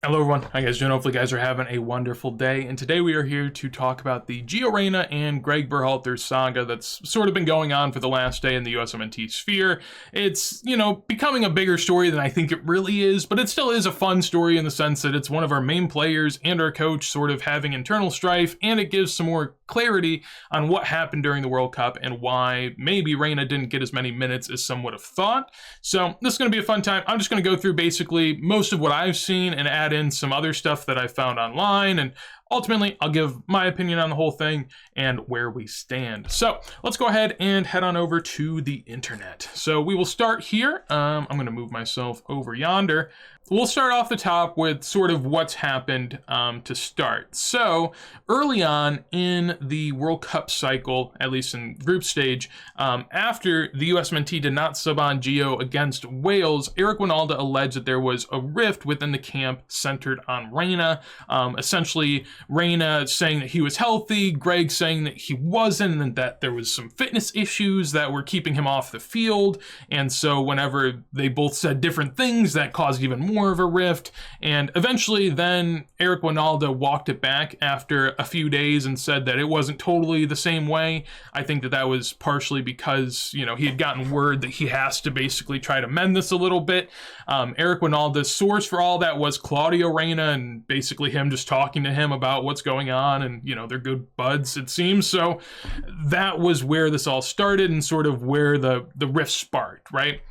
Hello everyone, how you guys doing? Hopefully you guys are having a wonderful day, and today we are here to talk about the Gio Reyna and Gregg Berhalter saga that's sort of been going on for the last day in the USMNT sphere. It's, becoming a bigger story than I think it really is, but it still is a fun story in the sense that it's one of our main players and our coach sort of having internal strife, and it gives some more clarity on what happened during the World Cup and why maybe Reyna didn't get as many minutes as some would have thought. So this is going to be a fun time. I'm just going to go through basically most of what I've seen and add in some other stuff that I found online, and ultimately I'll give my opinion on the whole thing and where we stand. So let's go ahead and head on over to the internet. So we will start here. I'm going to move myself over yonder. We'll start off the top with sort of what's happened to start. So early on in the World Cup cycle, at least in group stage, after the USMNT did not sub on Gio against Wales, Eric Winalda alleged that there was a rift within the camp centered on Reyna. Essentially, Reyna saying that he was healthy, Gregg saying that he wasn't, and that there was some fitness issues that were keeping him off the field. And so whenever they both said different things, that caused even more of a rift, and eventually then Eric Winalda walked it back after a few days and said that it wasn't totally the same way. I think that was partially because, he had gotten word that he has to basically try to mend this a little bit. Eric Winalda's source for all that was Claudio Reyna, and basically him just talking to him about what's going on, and, they're good buds, it seems. So that was where this all started and sort of where the rift sparked, right?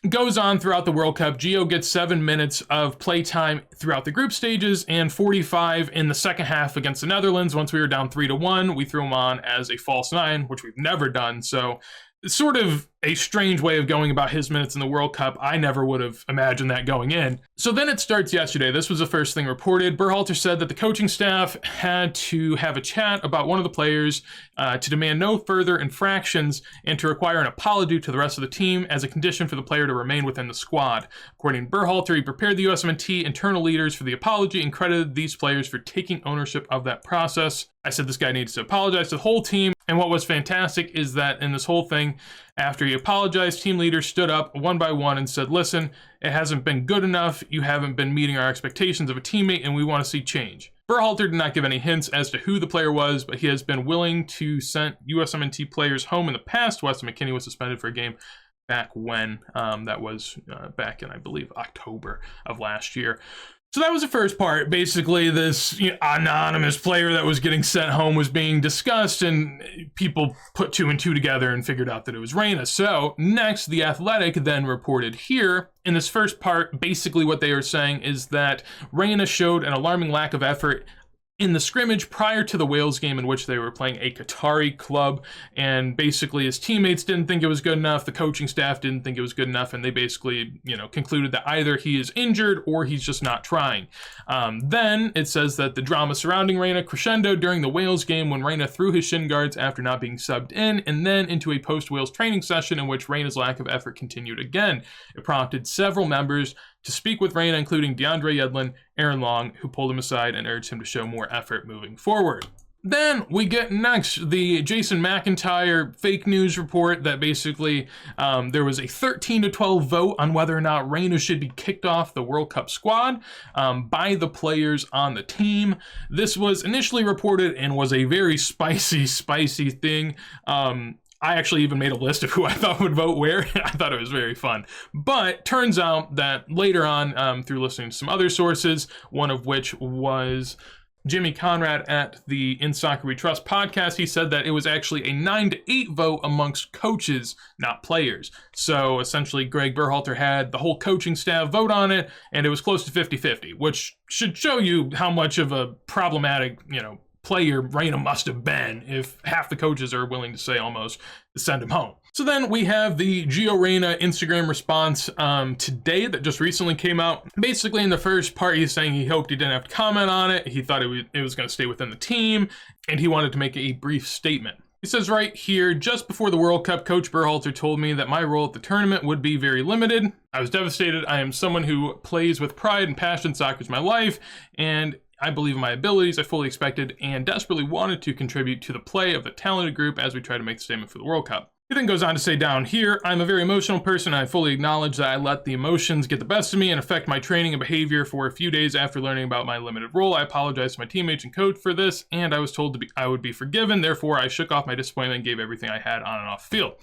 Goes on throughout the World Cup. Gio gets 7 minutes of playtime throughout the group stages and 45 in the second half against the Netherlands. Once we were down 3-1, we threw him on as a false nine, which we've never done. So it's sort of a strange way of going about his minutes in the World Cup. I never would have imagined that going in. So then it starts yesterday. This was the first thing reported. Berhalter said that the coaching staff had to have a chat about one of the players to demand no further infractions and to require an apology to the rest of the team as a condition for the player to remain within the squad. According to Berhalter, he prepared the USMNT internal leaders for the apology and credited these players for taking ownership of that process. I said this guy needs to apologize to the whole team. And what was fantastic is that in this whole thing, after he apologized, team leaders stood up one by one and said, listen, it hasn't been good enough. You haven't been meeting our expectations of a teammate, and we want to see change. Berhalter did not give any hints as to who the player was, but he has been willing to send USMNT players home in the past. Weston McKennie was suspended for a game back when. That was back in, I believe, October of last year. So that was the first part. Basically, this anonymous player that was getting sent home was being discussed, and people put two and two together and figured out that it was Reyna. So next, The Athletic then reported here. In this first part, basically what they are saying is that Reyna showed an alarming lack of effort in the scrimmage prior to the Wales game, in which they were playing a Qatari club, and basically his teammates didn't think it was good enough, the coaching staff didn't think it was good enough, and they basically, concluded that either he is injured or he's just not trying. Then it says that the drama surrounding Reyna crescendoed during the Wales game when Reyna threw his shin guards after not being subbed in, and then into a post-Wales training session in which Reyna's lack of effort continued again. It prompted several members to speak with Reyna, including DeAndre Yedlin, Aaron Long, who pulled him aside and urged him to show more effort moving forward. Then we get next the Jason McIntyre fake news report that basically there was a 13-12 vote on whether or not Reyna should be kicked off the World Cup squad by the players on the team. This was initially reported and was a very spicy thing. I actually even made a list of who I thought would vote where. I thought it was very fun. But turns out that later on, through listening to some other sources, one of which was Jimmy Conrad at the In Soccer We Trust podcast, he said that it was actually a 9-8 vote amongst coaches, not players. So essentially, Gregg Berhalter had the whole coaching staff vote on it, and it was close to 50-50, which should show you how much of a problematic, player Reyna must have been if half the coaches are willing to say almost to send him home. So then we have the Gio Reyna Instagram response today that just recently came out. Basically, in the first part, he's saying he hoped he didn't have to comment on it. He thought it was going to stay within the team, and he wanted to make a brief statement. He says right here, just before the World Cup, Coach Berhalter told me that my role at the tournament would be very limited. I was devastated. I am someone who plays with pride and passion. Soccer is my life, and I believe in my abilities. I fully expected and desperately wanted to contribute to the play of the talented group as we try to make the statement for the World Cup. He then goes on to say down here, I'm a very emotional person. I fully acknowledge that I let the emotions get the best of me and affect my training and behavior for a few days after learning about my limited role. I apologize to my teammates and coach for this, and I was told I would be forgiven. Therefore, I shook off my disappointment and gave everything I had on and off the field.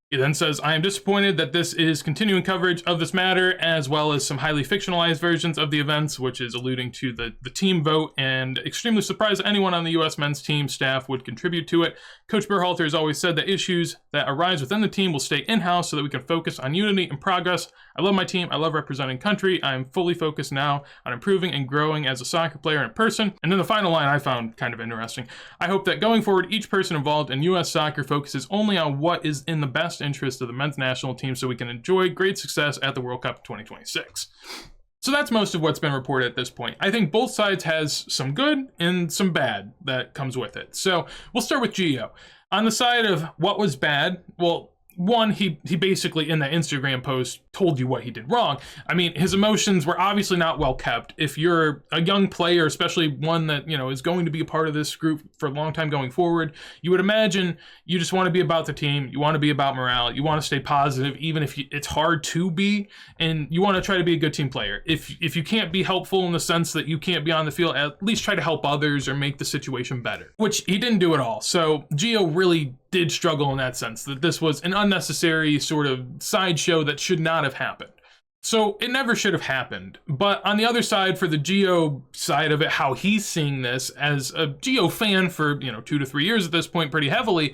He then says, I am disappointed that this is continuing coverage of this matter, as well as some highly fictionalized versions of the events, which is alluding to the team vote, and extremely surprised that anyone on the U.S. men's team staff would contribute to it. Coach Berhalter has always said that issues that arise within the team will stay in-house so that we can focus on unity and progress. I love my team. I love representing country. I am fully focused now on improving and growing as a soccer player and person. And then the final line I found kind of interesting. I hope that going forward, each person involved in U.S. soccer focuses only on what is in the best interest of the men's national team so we can enjoy great success at the World Cup 2026. So that's most of what's been reported at this point. I think both sides has some good and some bad that comes with it. So we'll start with Gio. On the side of what was bad, well, one, he basically in that Instagram post told you what he did wrong. I mean, his emotions were obviously not well kept. If you're a young player, especially one that, is going to be a part of this group for a long time going forward, you would imagine you just want to be about the team. You want to be about morale. You want to stay positive, even if it's hard to be, and you want to try to be a good team player. If you can't be helpful in the sense that you can't be on the field, at least try to help others or make the situation better, which he didn't do at all. So Gio really did struggle in that sense, that this was an unnecessary sort of sideshow that should not have happened. So it never should have happened. But on the other side, for the Gio side of it, how he's seeing this as a Gio fan for, 2 to 3 years at this point, pretty heavily,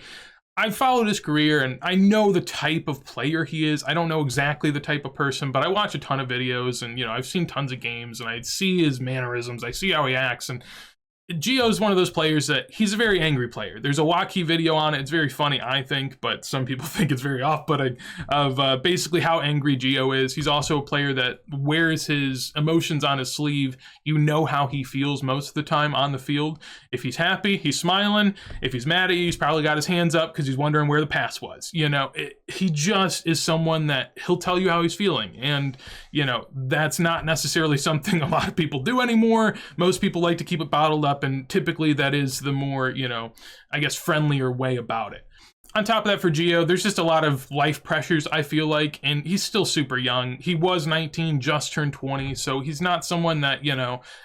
I've followed his career and I know the type of player he is. I don't know exactly the type of person, but I watch a ton of videos and, I've seen tons of games and I see his mannerisms. I see how he acts, and Gio is one of those players that he's a very angry player. There's a Waukee video on it. It's very funny, I think, but some people think it's very off-putting of basically how angry Gio is. He's also a player that wears his emotions on his sleeve. You know how he feels most of the time on the field. If he's happy, he's smiling. If he's mad at you, he's probably got his hands up because he's wondering where the pass was. He just is someone that he'll tell you how he's feeling. And, that's not necessarily something a lot of people do anymore. Most people like to keep it bottled up. And typically that is the more, friendlier way about it. On top of that, for Gio, there's just a lot of life pressures, I feel like, and he's still super young. He was 19, just turned 20, so he's not someone that,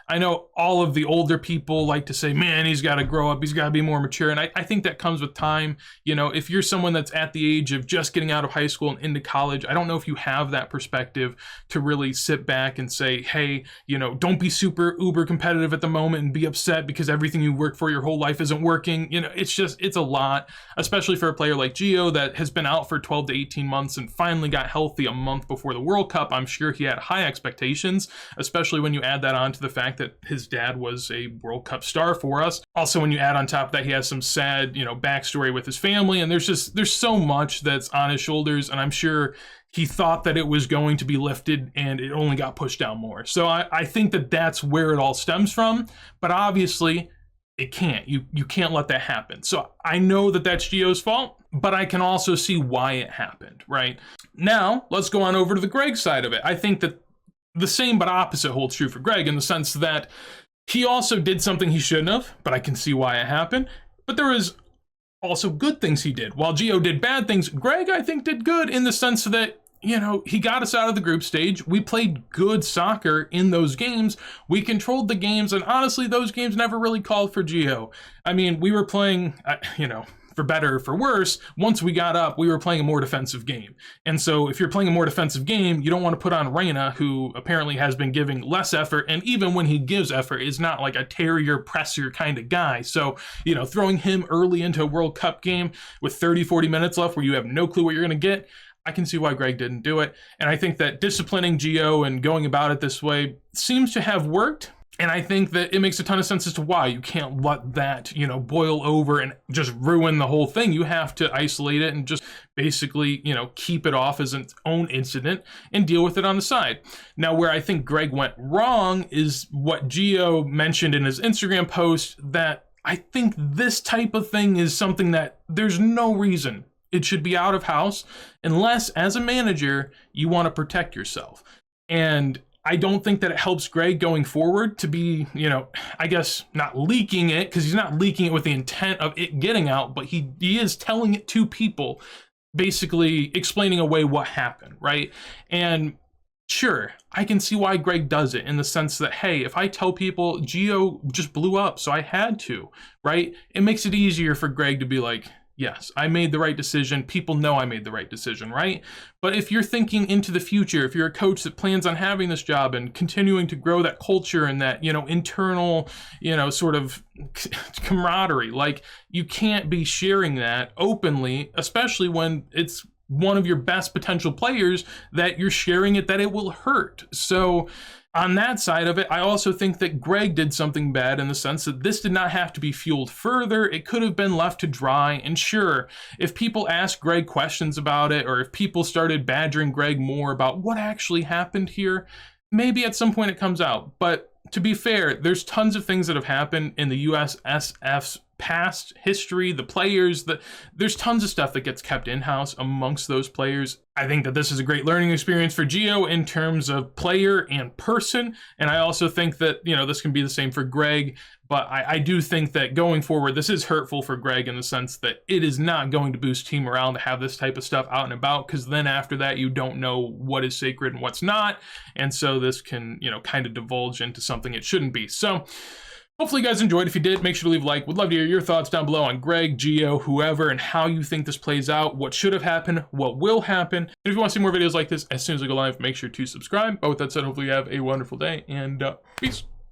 I know all of the older people like to say, man, he's got to grow up, he's got to be more mature, and I think that comes with time. If you're someone that's at the age of just getting out of high school and into college, I don't know if you have that perspective to really sit back and say, hey, don't be super uber competitive at the moment and be upset because everything you worked for your whole life isn't working. It's a lot, especially for a player like Gio that has been out for 12 to 18 months and finally got healthy a month before the World Cup. I'm sure he had high expectations, especially when you add that on to the fact that his dad was a World Cup star for us. Also, when you add on top of that, he has some sad, backstory with his family, and there's so much that's on his shoulders, and I'm sure he thought that it was going to be lifted and it only got pushed down more. So I think that that's where it all stems from, but obviously it can't. You can't let that happen. So I know that that's Gio's fault, but I can also see why it happened, right? Now, let's go on over to the Gregg side of it. I think that the same but opposite holds true for Gregg in the sense that he also did something he shouldn't have, but I can see why it happened. But there was also good things he did. While Gio did bad things, Gregg, I think, did good in the sense that he got us out of the group stage. We played good soccer in those games. We controlled the games, and honestly, those games never really called for Gio. I mean, we were playing, for better or for worse, once we got up, we were playing a more defensive game. And so if you're playing a more defensive game, you don't want to put on Reyna, who apparently has been giving less effort, and even when he gives effort, is not like a terrier presser kind of guy. So, throwing him early into a World Cup game with 30, 40 minutes left where you have no clue what you're going to get, I can see why Gregg didn't do it. And I think that disciplining Gio and going about it this way seems to have worked. And I think that it makes a ton of sense as to why you can't let that, boil over and just ruin the whole thing. You have to isolate it and just basically, keep it off as its own incident and deal with it on the side. Now, where I think Gregg went wrong is what Gio mentioned in his Instagram post, that I think this type of thing is something that there's no reason it should be out of house unless, as a manager, you want to protect yourself. And I don't think that it helps Gregg going forward to be, I guess not leaking it, because he's not leaking it with the intent of it getting out, but he is telling it to people basically explaining away what happened, right? And sure, I can see why Gregg does it in the sense that, hey, if I tell people Gio just blew up, so I had to, right? It makes it easier for Gregg to be like, yes, I made the right decision. People know I made the right decision, right? But if you're thinking into the future, if you're a coach that plans on having this job and continuing to grow that culture and that, internal, sort of camaraderie, like, you can't be sharing that openly, especially when it's one of your best potential players that you're sharing it, that it will hurt. So on that side of it, I also think that Gregg did something bad in the sense that this did not have to be fueled further. It could have been left to dry. And sure, if people asked Gregg questions about it, or if people started badgering Gregg more about what actually happened here, maybe at some point it comes out. But to be fair, there's tons of things that have happened in the USSF's past history, the players, there's tons of stuff that gets kept in-house amongst those players. I think that this is a great learning experience for Gio in terms of player and person, and I also think that, this can be the same for Gregg, but I do think that going forward, this is hurtful for Gregg in the sense that it is not going to boost team morale to have this type of stuff out and about, because then after that, you don't know what is sacred and what's not, and so this can, kind of divulge into something it shouldn't be. So hopefully you guys enjoyed. If you did, make sure to leave a like. Would love to hear your thoughts down below on Gregg, Gio, whoever, and how you think this plays out, what should have happened, what will happen. And if you want to see more videos like this as soon as I go live, make sure to subscribe. But with that said, hopefully you have a wonderful day, and peace.